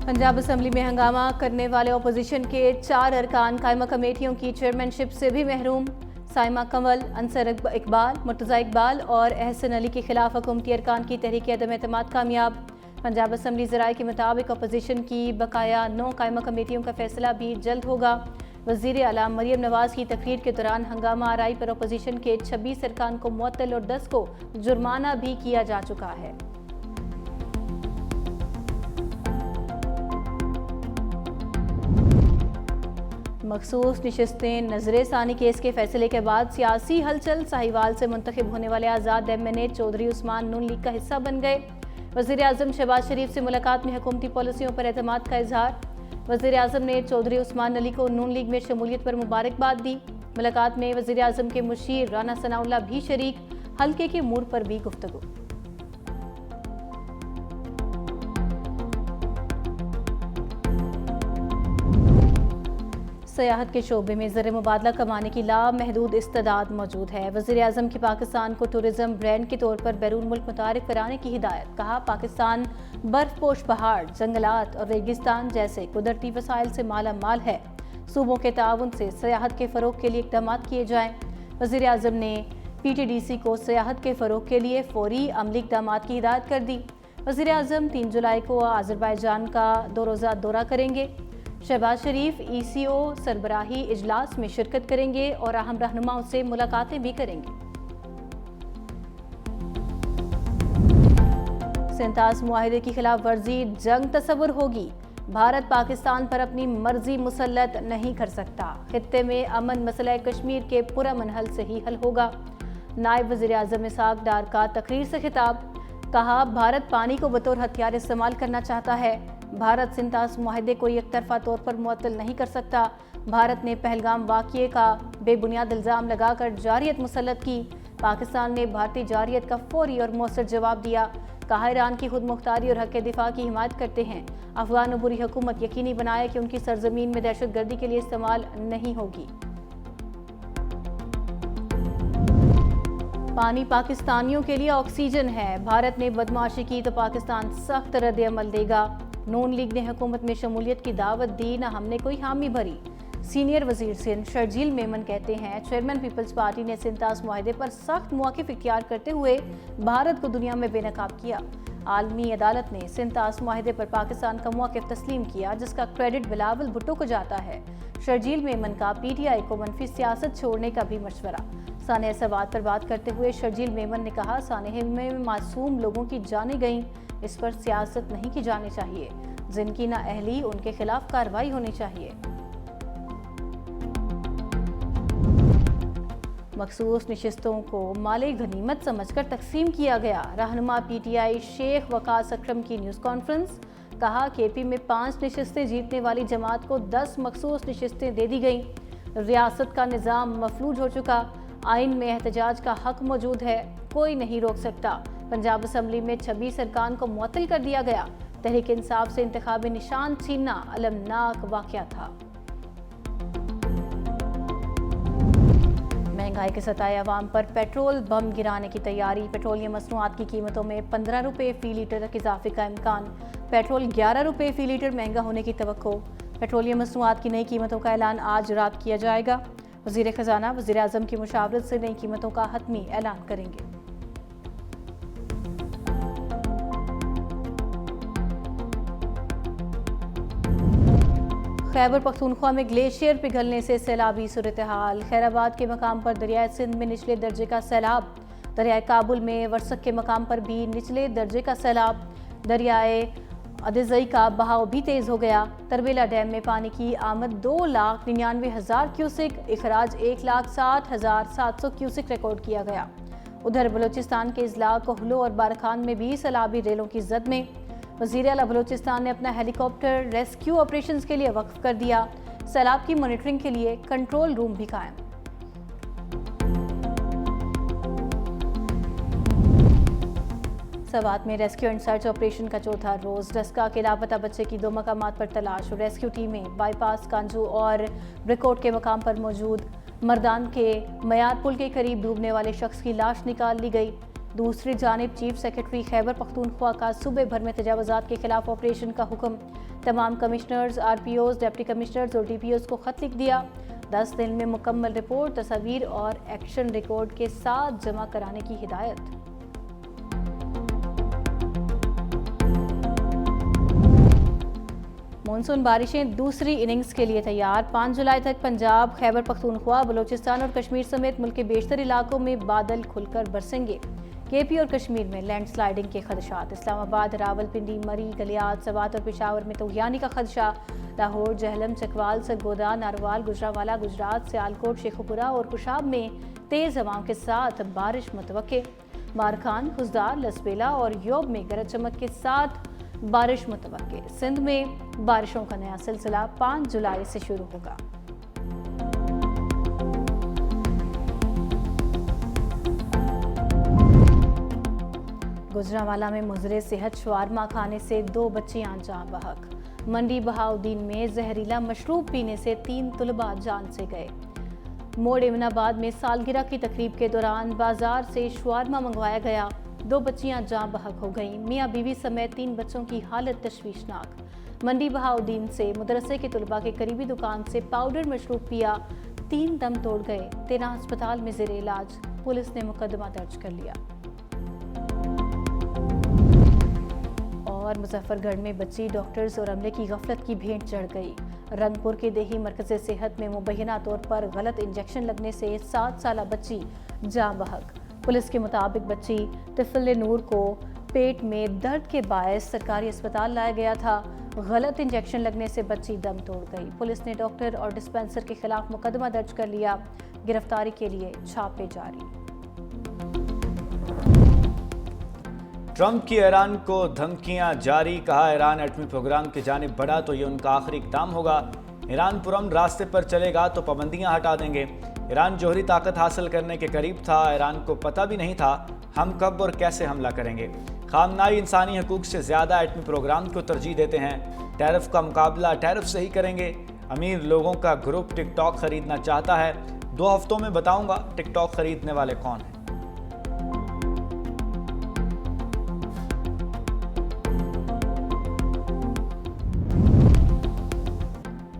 Punjab assembly में हंगामा करने वाले अपोजिशन के 4 अरकान कायमा कमेटियों की चेयरमैनशिप से भी महरूम। साइमा कंवल, अंसर इकबाल, मुर्तज़ा इकबाल और एहसन अली के खिलाफ हुकूमती अरकान की तहरीक अदम एतमाद कामयाब। पंजाब असम्बली ज़राए के मुताबिक अपोजिशन की बकाया 9 कायमा कमेटियों का फैसला भी जल्द होगा। वज़ीर आला मरियम नवाज़ की तकरीर के दौरान हंगामा आराई पर अपोजिशन के 26 अरकान को मुअत्तल और 10 को जुर्माना भी किया जा चुका है। मखसूस नशिस्तें नजर सानी केस के फैसले के बाद सियासी हलचल। साहिवाल से मुंतखब होने वाले आज़ाद MNA चौधरी उस्मान नून लीग का हिस्सा बन गए। वज़ीर आज़म शहबाज शरीफ से मुलाकात में हुकूमती पॉलिसियों पर एतमाद का इजहार। वज़ीर आज़म ने चौधरी उस्मान अली को नून लीग में शमूलियत पर मुबारकबाद दी। मुलाकात में वज़ीर आज़म के मुशीर राना सनाउल्लाह भी शरीक। हल्के के मूड पर भी गुफ्तगू। सयाहत के शोबे में ज़र मुबादला कमाने की लामहदूद इस्तेदाद मौजूद है। वज़ीर आज़म की पाकिस्तान को टूरिज़्म ब्रांड के तौर पर बैरून मुल्क मुतारिफ कराने की हिदायत। कहा, पाकिस्तान बर्फपोश पहाड़, जंगलात और रेगिस्तान जैसे कुदरती वसाइल से माला माल है। सूबों के ताउन से सयाहत के फ़रोग के लिए इक़दाम किए जाएँ। वज़ीर आज़म ने PTDC को सयाहत के फ़रोग के लिए फ़ौरी अमली इक़दाम की हिदायत कर दी। वज़ीर आज़म 3 जुलाई को आज़रबाईजान का 2 रोज़ा दौरा करेंगे। शहबाज शरीफ ECO सरबराही इजलास में शिरकत करेंगे और अहम रहनुमाओं से मुलाकातें भी करेंगे। सेंतास मुआहिदे की खिलाफ वर्जी जंग तस्वुर होगी। भारत पाकिस्तान पर अपनी मर्जी मुसल्लत नहीं कर सकता। खित्ते में अमन मसला कश्मीर के पुरअमन हल से ही हल होगा। नायब वज़ीर आज़म इसहाक डार का तकरीर से खिताब। कहा, भारत पानी को बतौर हथियार इस्तेमाल करना चाहता है। भारत सिंतास मुआहिदे को एक तरफा तौर पर मुअत्तल नहीं कर सकता। भारत ने पहलगाम वाक़ये का बेबुनियाद इल्ज़ाम लगाकर जारियत मुसल्लत की। पाकिस्तान ने भारतीय जारियत का फौरी और मौसर जवाब दिया। कहा, ईरान की खुद मुख्तारी और हक़ दिफा की हिमायत करते हैं। अफगान बुरी हुकूमत यकीनी बनाए कि उनकी सरजमीन में दहशत गर्दी के लिए इस्तेमाल नहीं होगी। पानी पाकिस्तानियों के लिए ऑक्सीजन है। भारत ने बदमाशी की तो पाकिस्तान सख्त रद्द अमल देगा। नून लीग ने हुकूमत में शमूलियत की दावत दी, न हमने कोई हामी भरी। सीनियर वजीर सिंध शर्जील मेमन कहते हैं, चेयरमैन पीपल्स पार्टी ने सिंतास मुआहिदे पर सख्त मौक़िफ़ इख्तियार करते हुए भारत को दुनिया में बेनकाब किया। आलमी अदालत ने सिंतास मुआहिदे पर पाकिस्तान का मौक़िफ़ तस्लीम किया, जिसका क्रेडिट बिलावल भुट्टो को जाता है। शर्जील मेमन का PTI को मनफी सियासत छोड़ने का भी मशवरा। सानह सवाद पर बात करते हुए शर्जील मेमन ने कहा, सानह में मासूम लोगों की जानें गईं, इस पर सियासत नहीं की जानी चाहिए। जिनकी नाअहली, उनके खिलाफ कार्रवाई होनी चाहिए। मखसूस नशिस्तों को माले गनीमत समझकर तकसीम किया गया। रहनुमा PTI शेख वकास अकरम की न्यूज़ कॉन्फ्रेंस। कहा, KP में 5 नशिस्तें जीतने वाली जमात को 10 मखसूस नशिस्तें दे दी गईं। रियासत का निज़ाम मफलूज हो चुका। आइन में एहतजाज का हक मौजूद है, कोई नहीं रोक सकता। पंजाब असम्बली में 26 अरकान को मुअत्तल कर दिया गया। तहरीक इंसाफ से इंतखाबी निशान छीनना अलमनाक वाक़या था। महंगाई के सताए अवाम पर पेट्रोल बम गिराने की तैयारी। पेट्रोलियम मसनूआत की कीमतों में 15 रुपये फ़ी लीटर तक इजाफे का इम्कान। पेट्रोल 11 रुपये फ़ी लीटर महंगा होने की तवक्को। पेट्रोलियम मसनूआत की नई कीमतों का ऐलान आज रात किया जाएगा। वज़ीर ख़जाना वज़ीर आज़म की मुशावरत से नई कीमतों का हतमी ऐलान करेंगे। खैबर पख्तूनख्वा में ग्लेशियर पिघलने से सैलाबी सूरत हाल। खैराबाद के मकाम पर दरियाए सिंध में निचले दर्जे का सैलाब। दरियाए काबुल में वर्सक के मकाम पर भी निचले दर्जे का सैलाब। दरियाए अदजई का बहाव भी तेज़ हो गया। तरबेला डैम में पानी की आमद 2,99,000 क्यूसिक, इखराज 1,60,700 क्यूसिक रिकॉर्ड किया गया। उधर बलूचिस्तान के इजला कोहलो और बारखान में भी सैलाबी रेलों की जद में। वज़ीर आला बलूचिस्तान ने अपना हेलीकॉप्टर रेस्क्यू ऑपरेशंस के लिए वक्फ कर दिया। सैलाब की मॉनिटरिंग के लिए कंट्रोल रूम भी कायम। सवात में रेस्क्यू एंड सर्च ऑपरेशन का चौथा रोज। डस्का के लापता बच्चे की 2 मकामात पर तलाश। रेस्क्यू टीमें बाईपास, कांजू और ब्रिकोट के मकाम पर मौजूद। मर्दान के मयार पुल के करीब डूबने वाले शख्स की लाश निकाल ली गई। दूसरी जानिब चीफ सेक्रेटरी खैबर पख्तूनख्वा का सूबे भर में तजावुज़ात के खिलाफ ऑपरेशन का हुक्म। तमाम कमिश्नर्स, RPOs, डिप्टी कमिश्नर्स और DPOs को खत लिख दिया। 10 दिन में मुकम्मल रिपोर्ट, तस्वीर और एक्शन रिकॉर्ड के साथ जमा कराने की हिदायत। मानसून बारिशें दूसरी इनिंग्स के लिए तैयार। 5 जुलाई तक पंजाब, खैबर पख्तूनख्वा, बलूचिस्तान और कश्मीर समेत मुल्क के बेशतर इलाकों में बादल खुलकर बरसेंगे। KP और कश्मीर में लैंडस्लाइडिंग के खदशात। इस्लामाबाद, रावलपिंडी, मरी, गलियात, सवात और पेशावर में तूफ़ानी का खदशा। लाहौर, जहलम, चकवाल, सरगोदा, नारवाल, गुजरावाला, गुजरात, सियालकोट, शेखुपुरा और कुशाब में तेज़ हवाओं के साथ बारिश मुतवक्के। मारखान, खुजदार, लसबेला और योब में गरज चमक के साथ बारिश मुतवक्के। सिंध में बारिशों का नया सिलसिला 5 जुलाई से शुरू होगा। गुजरांवाला में मुजरे सेहत शवारमा खाने से 2 बच्चियां जान बहक। मंडी बहाउद्दीन में जहरीला मशरूब पीने से 3 तुलबा जान से गए। मोड़ इमनाबाद में सालगिरह की तकरीब के दौरान बाजार से शवारमा मंगवाया गया, 2 बच्चियां जान बहक हो गईं। मियाँ बीवी समेत 3 बच्चों की हालत तशवीशनाक। मंडी बहाउद्दीन से मदरसे के तुलबा के करीबी दुकान से पाउडर मशरूब पिया, 3 दम तोड़ गए, 13 अस्पताल में ज़ेरे इलाज। पुलिस ने मुकदमा दर्ज कर लिया। और मुजफ्फरगढ़ में बच्ची डॉक्टर्स और अमले की गफलत की भेंट चढ़ गई। रंगपुर के देही मरकज़ सेहत में मुबैना तौर पर गलत इंजेक्शन लगने से 7 साला बच्ची जान बहक। पुलिस के मुताबिक बच्ची तिफल नूर को पेट में दर्द के बायस सरकारी अस्पताल लाया गया था। गलत इंजेक्शन लगने से बच्ची दम तोड़ गई। पुलिस ने डॉक्टर और डिस्पेंसर के खिलाफ मुकदमा दर्ज कर लिया। गिरफ्तारी के लिए छापे जारी। ट्रंप की ईरान को धमकियां जारी। कहा, ईरान एटमी प्रोग्राम की जानिब बढ़ा तो ये उनका आखिरी इक़दाम होगा। ईरान पुरअमन रास्ते पर चलेगा तो पाबंदियां हटा देंगे। ईरान जौहरी ताकत हासिल करने के करीब था। ईरान को पता भी नहीं था हम कब और कैसे हमला करेंगे। खामनाई इंसानी हकूक से ज़्यादा एटमी प्रोग्राम को तरजीह देते हैं। टैरिफ का मुकाबला टैरिफ से ही करेंगे। अमीर लोगों का ग्रुप टिकटॉक खरीदना चाहता है। 2 हफ्तों में बताऊंगा टिकटॉक खरीदने वाले कौन हैं।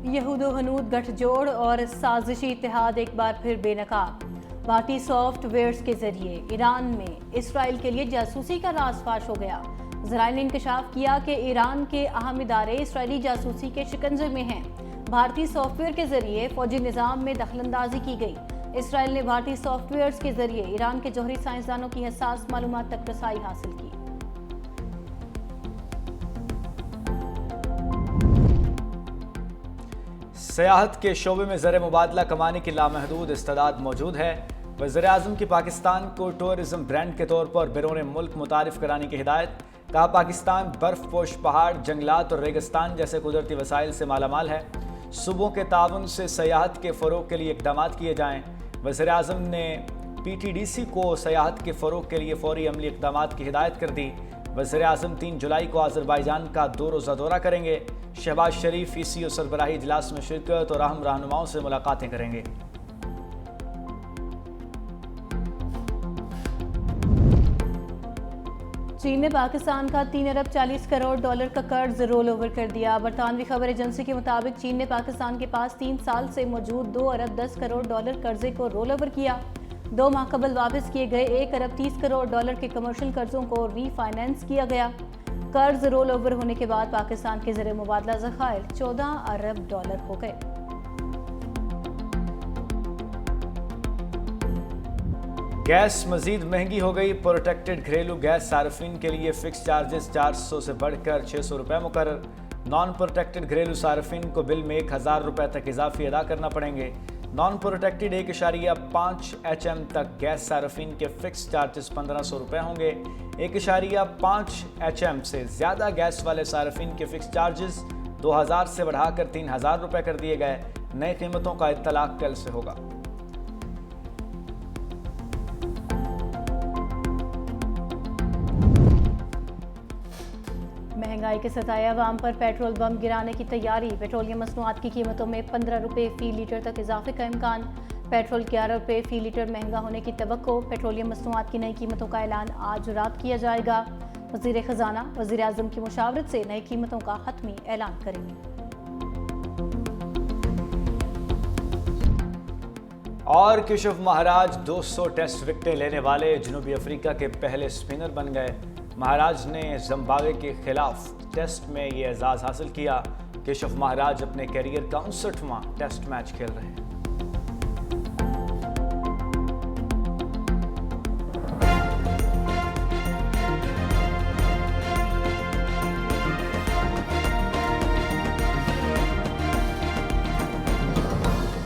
यहूदो हनूद गठजोड़ और साजिशी इत्तेहाद एक बार फिर बेनकाब। भारतीय सॉफ्टवेयर्स के जरिए ईरान में इसराइल के लिए जासूसी का राज फाश हो गया। ज़राए ने इंकशाफ किया कि ईरान के अहम इदारे इसराइली जासूसी के शिकंजे में हैं। भारतीय सॉफ्टवेयर के जरिए फौजी निज़ाम में दखलंदाजी की गई। इसराइल ने भारतीय सॉफ्टवेयर्स के जरिए ईरान के जौहरी साइंसदानों की हसास मालूमात तक रसाई हासिल की। सियाहत के शोबे में ज़र मुबादला कमाने की लामहदूद इस्तेदाद मौजूद है। वज़ीर-ए-आज़म की पाकिस्तान को टूरिज्म ब्रांड के तौर पर बैरून मुल्क मुतारिफ कराने की हिदायत। कहा, पाकिस्तान बर्फपोश पहाड़, जंगलात और रेगिस्तान जैसे कुदरती वसाइल से मालामाल है। सूबों के ताउन से सियाहत के फ़रोग के लिए इक़दामात किए जाएँ। वज़ीर-ए-आज़म ने PTDC को सियाहत के फ़रोग के लिए फ़ौरी अमली इक़दामात की हिदायत कर दी। वज़ीर-ए-आज़म 3 जुलाई को अज़रबैजान का 2 रोज़ा दौरा करेंगे। शहबाज शरीफ ECO सरबराही इजलास में शिरकत और अहम रहनुमाओं से मुलाकातें करेंगे। चीन ने पाकिस्तान का 3 अरब 40 करोड़ डॉलर का कर्ज रोल ओवर कर दिया। बरतानवी खबर एजेंसी के मुताबिक चीन ने पाकिस्तान के पास 3 साल से मौजूद 2 अरब 10 करोड़ डॉलर कर्जे को रोल ओवर किया। 2 माह कबल वापस किए गए 1 अरब 30 करोड़ डॉलर के कमर्शियल कर्जों को रीफाइनेंस किया गया। कर्ज रोल ओवर होने के बाद पाकिस्तान के ज़र मुबादला ज़खायर 14 अरब डॉलर हो गए। गैस मजीद महंगी हो गई। प्रोटेक्टेड घरेलू गैस सार्फिन के लिए फिक्स चार्जेस 400 से बढ़कर 600 रुपये मुकर्रर। नॉन प्रोटेक्टेड घरेलू सार्फिन को बिल में 1000 रुपये तक इजाफी अदा करना पड़ेंगे। नॉन प्रोटेक्टेड 1.5 HM तक गैस सार्फिन के फिक्स चार्जेस 1500 रुपये होंगे। 1.5 HM से ज़्यादा गैस वाले सार्फिन के फिक्स चार्जेस 2000 से बढ़ाकर 3000 रुपये कर दिए गए। नई कीमतों का इत्तलाक कल से होगा। महंगाई के सताए अवाम पर पेट्रोल बम गिराने की तैयारी। पेट्रोलियम मसनूआत की कीमतों में 15 रुपये फ़ी लीटर तक इजाफे का इम्कान। पेट्रोल 11 रुपये फी लीटर महंगा होने की तवक्को। पेट्रोलियम मसनूआत की नई कीमतों का ऐलान आज रात किया जाएगा। वज़ीर ख़जाना वज़ीर आज़म की मुशावरत से नई कीमतों का हतमी ऐलान करेंगे। और केशव महाराज 200 टेस्ट विकेटें लेने वाले जनूबी अफ्रीका के पहले स्पिनर बन गए। महाराज ने जिम्बाब्वे के खिलाफ टेस्ट में ये एजाज़ हासिल किया। केशव महाराज अपने कैरियर का 59वां टेस्ट मैच खेल रहे हैं।